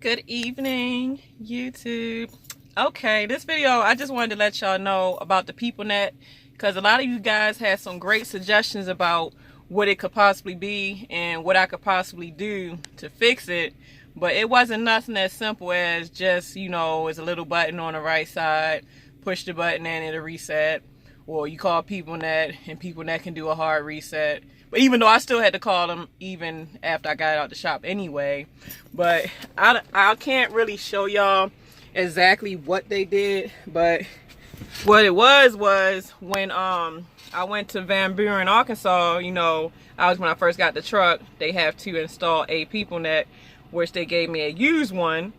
Good evening, YouTube. Okay, this video, I just wanted to let y'all know about the Peoplenet because a lot of you guys had some great suggestions about what it could possibly be and what I could possibly do to fix it. But it wasn't nothing as simple as just, it's a little button on the right side, push the button and it'll reset. Or you call Peoplenet and Peoplenet can do a hard reset. But even though I still had to call them even after I got out the shop anyway. But I can't really show y'all exactly what they did. But what it was when I went to Van Buren, Arkansas, when I first got the truck, they have to install a Peoplenet, which they gave me a used one.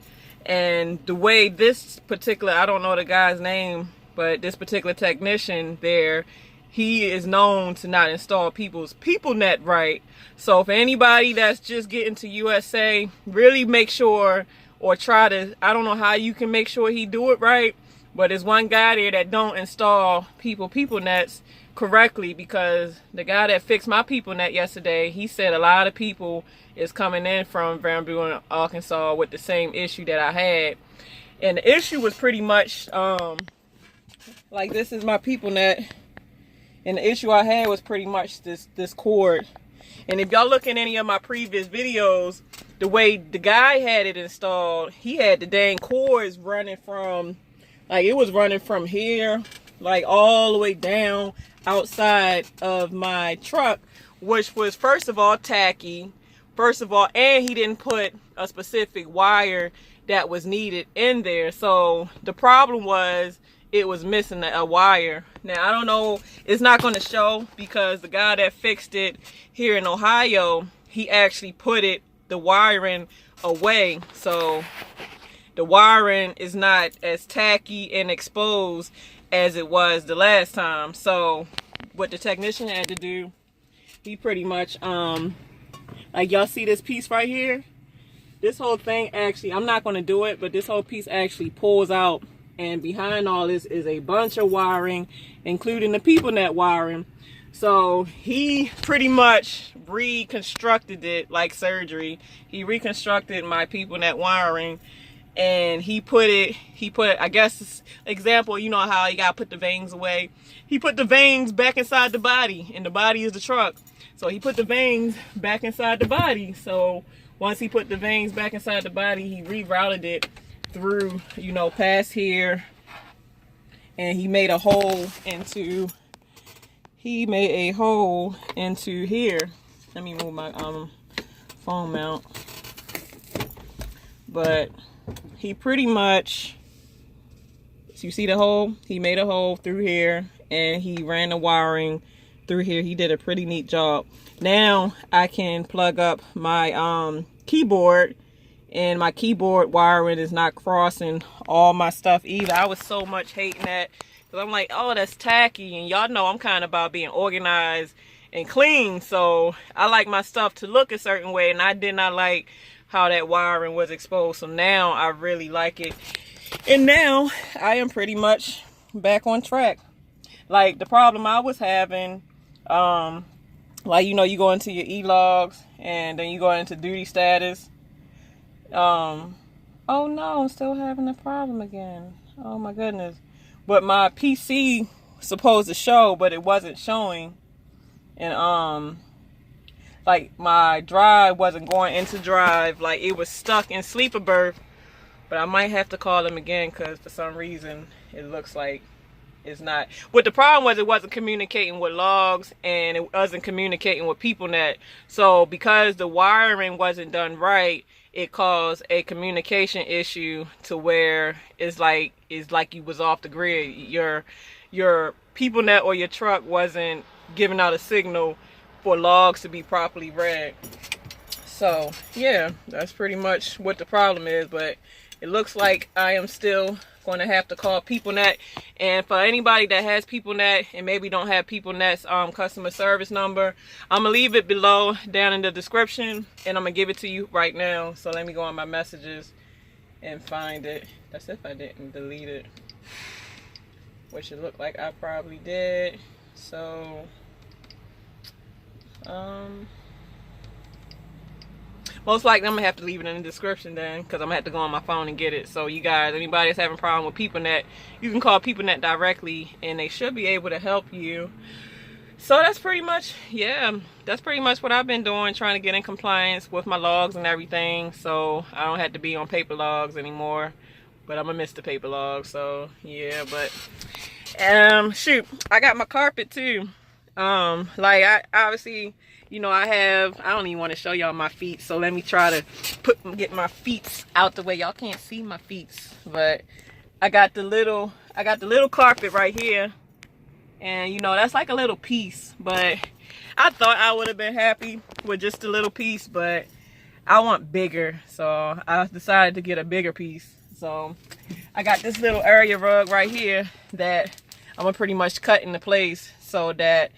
And the way this particular, I don't know the guy's name, but this particular technician there, he is known to not install people's Peoplenet right. So for anybody that's just getting to USA, really make sure or try to, I don't know how you can make sure he do it right, but there's one guy there that don't install Peoplenets correctly, because the guy that fixed my Peoplenet yesterday, he said a lot of people is coming in from Van Buren, Arkansas with the same issue that I had. And the issue was pretty much like, this is my Peoplenet, and the issue I had was pretty much this cord. And if y'all look in any of my previous videos, the way the guy had it installed, he had the dang cords running from, like, it was running from here, like all the way down outside of my truck, which was, first of all, tacky. And he didn't put a specific wire that was needed in there. So the problem was, it was missing a wire. Now, I don't know, it's not going to show because the guy that fixed it here in Ohio, he actually put the wiring away. So the wiring is not as tacky and exposed as it was the last time. So what the technician had to do, he pretty much, like, y'all see this piece right here? This whole thing actually, I'm not going to do it, but this whole piece actually pulls out. And behind all this is a bunch of wiring, including the Peoplenet wiring. So he pretty much reconstructed it like surgery. He reconstructed my Peoplenet wiring, and he put, I guess, example, you know how you gotta put the vanes away. He put the vanes back inside the body, and the body is the truck. So he put the vanes back inside the body. So once he put the vanes back inside the body, he rerouted it through, past here, and he made a hole into here. Let me move my phone mount. But he pretty much, so you see the hole, he made a hole through here and he ran the wiring through here. He did a pretty neat job. Now I can plug up my keyboard, and my keyboard wiring is not crossing all my stuff either. I was so much hating that, because I'm like, oh, that's tacky. And y'all know I'm kind of about being organized and clean. So I like my stuff to look a certain way, and I did not like how that wiring was exposed. So now I really like it. And now I am pretty much back on track. Like, the problem I was having, like, you go into your e-logs and then you go into duty status. Oh no, I'm still having a problem again. Oh my goodness. But my PC was supposed to show, but it wasn't showing. And like, my drive wasn't going into drive. Like, it was stuck in sleeper berth. But I might have to call them again, because for some reason it looks like it's not. What the problem was, it wasn't communicating with logs, and it wasn't communicating with Peoplenet. So because the wiring wasn't done right, it caused a communication issue to where it's like you was off the grid. Your Peoplenet or your truck wasn't giving out a signal for logs to be properly read. So yeah, that's pretty much what the problem is. But it looks like I am still going to have to call Peoplenet. And for anybody that has Peoplenet and maybe don't have Peoplenet's customer service number, I'm going to leave it below down in the description, and I'm going to give it to you right now. So let me go on my messages and find it. That's if I didn't delete it, which it looked like I probably did. So Most likely I'm gonna have to leave it in the description then, because I'm gonna have to go on my phone and get it. So you guys, anybody that's having a problem with Peoplenet, you can call Peoplenet directly and they should be able to help you. So that's pretty much, yeah, that's pretty much what I've been doing, trying to get in compliance with my logs and everything, so I don't have to be on paper logs anymore. But I'm gonna miss the paper logs, so yeah. But shoot, I got my carpet too. Like I obviously, you know, I don't even want to show y'all my feet, so let me try to get my feet out the way. Y'all can't see my feet, but I got the little carpet right here. And you know, that's like a little piece, but I thought I would have been happy with just a little piece, but I want bigger, so I decided to get a bigger piece. So I got this little area rug right here that I'm gonna pretty much cut into place so that,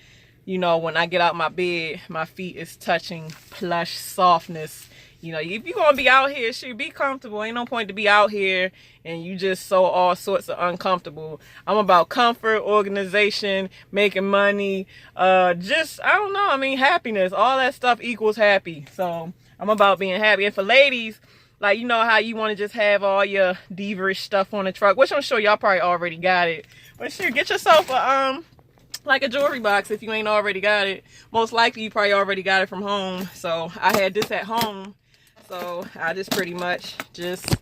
you know, when I get out my bed, my feet is touching plush softness. You know, if you're gonna be out here, shoot, be comfortable. Ain't no point to be out here and you just so all sorts of uncomfortable. I'm about comfort, organization, making money, just, I don't know, I mean, happiness. All that stuff equals happy. So I'm about being happy. And for ladies, like, you know how you want to just have all your diva-ish stuff on the truck, which I'm sure y'all probably already got it. But shoot, get yourself a like a jewelry box if you ain't already got it. Most likely you probably already got it from home. So I had this at home. So I just pretty much just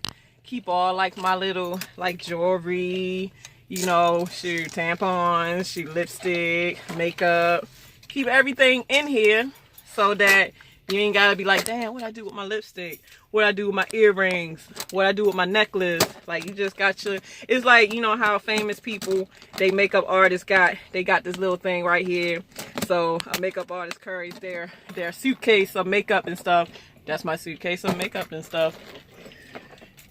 keep all like my little like jewelry, you know, shoot, tampons, shoot, lipstick, makeup. Keep everything in here so that you ain't gotta be like, damn, what I do with my lipstick? What I do with my earrings? What I do with my necklace? Like, you just got your, it's like, you know how famous people, they makeup artists they got this little thing right here. So a makeup artist carries their suitcase of makeup and stuff. That's my suitcase of makeup and stuff.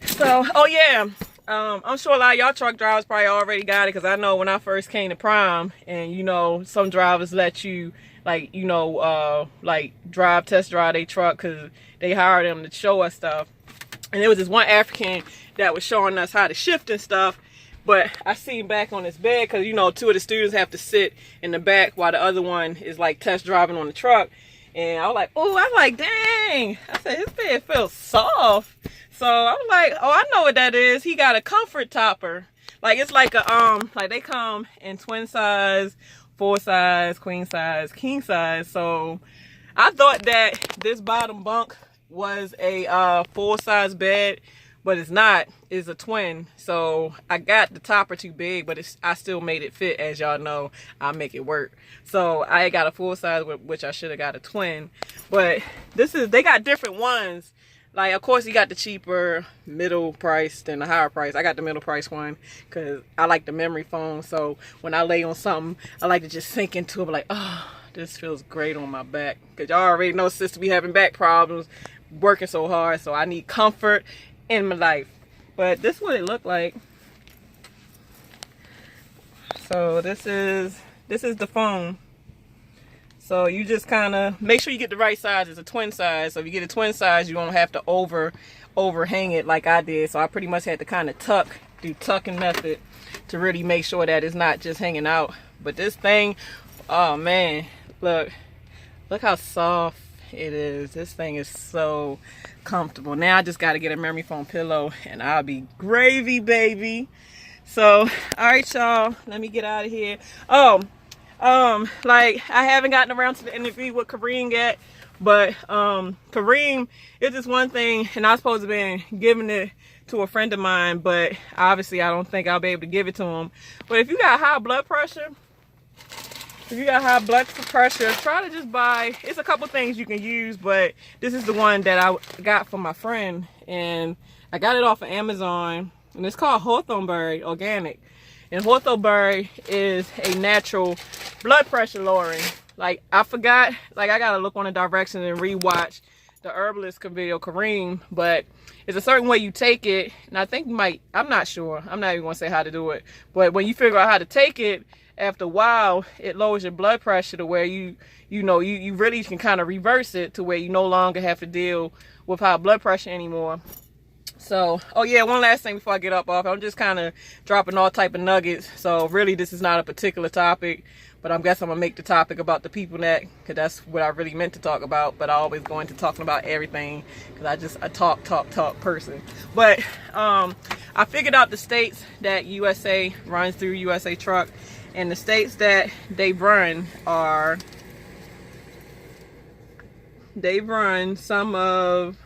So, oh yeah, I'm sure a lot of y'all truck drivers probably already got it, because I know when I first came to Prime, and you know, some drivers let you, like, you know, like test drive their truck, because they hire them to show us stuff. And there was this one African that was showing us how to shift and stuff. But I seen back on his bed, because, you know, two of the students have to sit in the back while the other one is like test driving on the truck. And I was like, oh, I was like, dang. I said, his bed feels soft. So I was like, oh, I know what that is. He got a comfort topper. Like, it's like a, like they come in twin size, 4 size, queen size, king size. So I thought that this bottom bunk was a 4 size bed, but it's not. It's a twin. So I got the topper too big, but I still made it fit. As y'all know, I make it work. So I got a 4 size, which I should have got a twin. But they got different ones. Like, of course, you got the cheaper middle price than the higher price. I got the middle price one because I like the memory foam. So when I lay on something, I like to just sink into it, like, oh, this feels great on my back. Because y'all already know sister be having back problems, working so hard. So I need comfort in my life. But this is what it looked like. So this is the foam. So you just kind of make sure you get the right size. It's a twin size. So if you get a twin size, you won't have to overhang it like I did. So I pretty much had to kind of do tucking method to really make sure that it's not just hanging out. But this thing, oh man, look how soft it is. This thing is so comfortable. Now I just got to get a memory foam pillow and I'll be gravy, baby. So, all right, y'all, let me get out of here. Oh, like, I haven't gotten around to the interview with Kareem yet, but Kareem is just one thing, and I was supposed to be giving it to a friend of mine, but obviously I don't think I'll be able to give it to him. But if you got high blood pressure, try to just buy, it's a couple things you can use, but this is the one that I got from my friend, and I got it off of Amazon, and it's called Hawthornberry Organic. And Hawthornberry is a natural blood pressure lowering. Like, I forgot, like, I gotta look on the directions and rewatch the herbalist video, Kareem, but it's a certain way you take it, and I think I'm not sure, I'm not even gonna say how to do it, but when you figure out how to take it, after a while, it lowers your blood pressure to where you really can kind of reverse it to where you no longer have to deal with high blood pressure anymore. So, oh yeah, one last thing before I get up off. I'm just kind of dropping all type of nuggets. So really, this is not a particular topic, but I guess I'm gonna make the topic about the PeopleNet, because that's what I really meant to talk about. But I always go into talking about everything, because I talk person. But I figured out the states that USA runs through, USA Truck, and the states that they run are, they run some of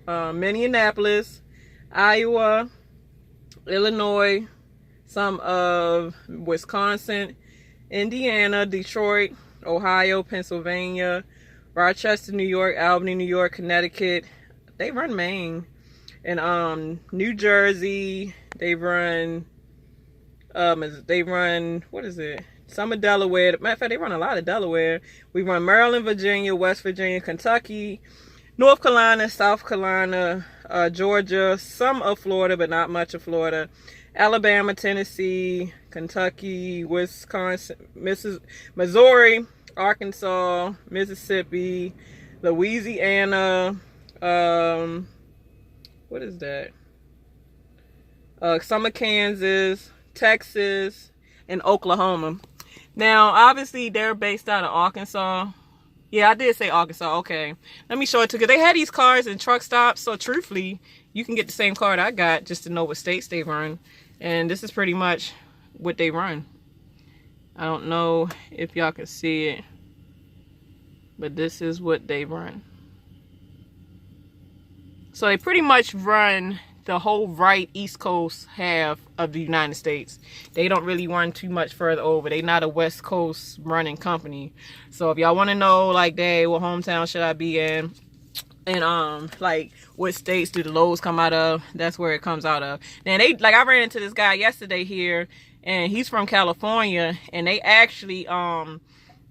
Minneapolis, Iowa, Illinois, some of Wisconsin, Indiana, Detroit, Ohio, Pennsylvania, Rochester, New York, Albany, New York, Connecticut. They run Maine, and New Jersey. They run what is it? Some of Delaware. Matter of fact, they run a lot of Delaware. We run Maryland, Virginia, West Virginia, Kentucky, North Carolina, South Carolina, Georgia, some of Florida, but not much of Florida, Alabama, Tennessee, Kentucky, Wisconsin, Missouri, Arkansas, Mississippi, Louisiana, what is that? Some of Kansas, Texas, and Oklahoma. Now, obviously, they're based out of Arkansas. Yeah, I did say Arkansas. Okay. Let me show it to you. Because they had these cars in truck stops. So, truthfully, you can get the same card I got just to know what states they run. And this is pretty much what they run. I don't know if y'all can see it, but this is what they run. So, they pretty much run the whole right East Coast half of the United States. They don't really run too much further over. They're not a West Coast running company. So if y'all want to know, like, hey, what hometown should I be in, and like what states do the loads come out of, that's where it comes out of. Now they, like, I ran into this guy yesterday here, and he's from California, and they actually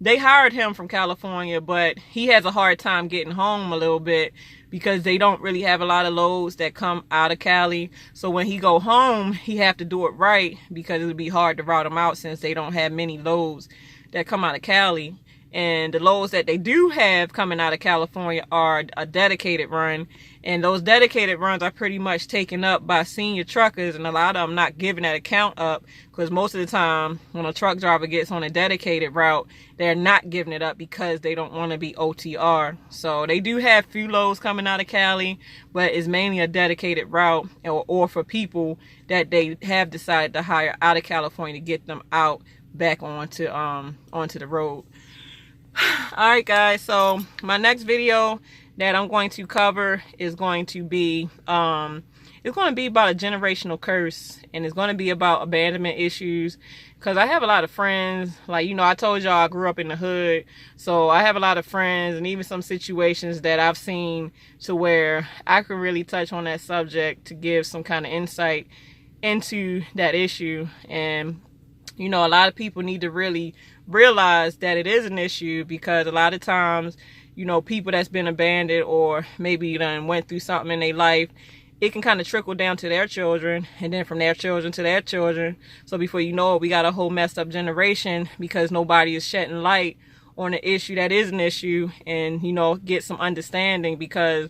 they hired him from California, but he has a hard time getting home a little bit because they don't really have a lot of loads that come out of Cali. So when he go home, he have to do it right, because it would be hard to route them out since they don't have many loads that come out of Cali. And the loads that they do have coming out of California are a dedicated run. And those dedicated runs are pretty much taken up by senior truckers, and a lot of them not giving that account up, because most of the time when a truck driver gets on a dedicated route, they're not giving it up because they don't want to be OTR. So they do have few loads coming out of Cali, but it's mainly a dedicated route, or for people that they have decided to hire out of California to get them out back onto the road. Alright guys, so my next video that I'm going to cover is going to be it's going to be about a generational curse, and it's going to be about abandonment issues, because I have a lot of friends, like, you know, I told y'all I grew up in the hood, so I have a lot of friends and even some situations that I've seen to where I could really touch on that subject to give some kind of insight into that issue. And you know, a lot of people need to really realize that it is an issue, because a lot of times, you know, people that's been abandoned, or maybe done went through something in their life, it can kind of trickle down to their children, and then from their children to their children. So before you know it, we got a whole messed up generation, because nobody is shedding light on the issue that is an issue, and, you know, get some understanding. Because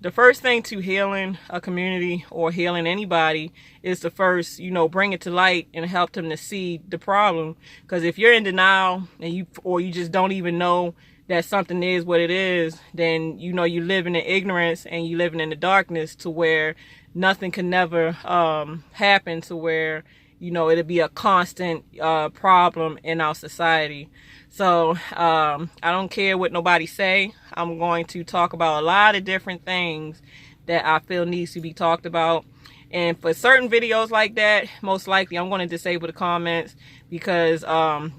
the first thing to healing a community or healing anybody is to first, you know, bring it to light and help them to see the problem. Because if you're in denial, and you just don't even know that something is what it is, then, you know, you're living in ignorance, and you're living in the darkness, to where nothing can never happen, to where, you know, it'll be a constant problem in our society. So I don't care what nobody say. I'm going to talk about a lot of different things that I feel needs to be talked about. And for certain videos like that, most likely I'm going to disable the comments, because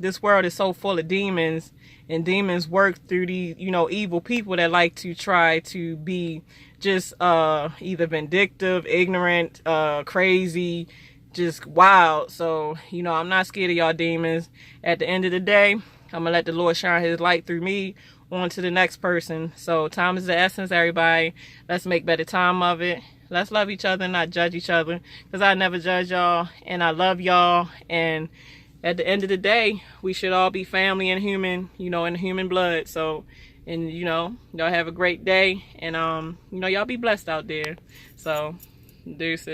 this world is so full of demons, and demons work through these, you know, evil people that like to try to be just either vindictive, ignorant, crazy, just wild. So, you know, I'm not scared of y'all demons. At the end of the day, I'm gonna let the Lord shine his light through me on to the next person. So time is the essence, everybody. Let's make better time of it. Let's love each other and not judge each other, because I never judge y'all, and I love y'all. And at the end of the day, we should all be family and human, you know, in human blood. So, and, you know, y'all have a great day, and you know, y'all be blessed out there. So Deuces.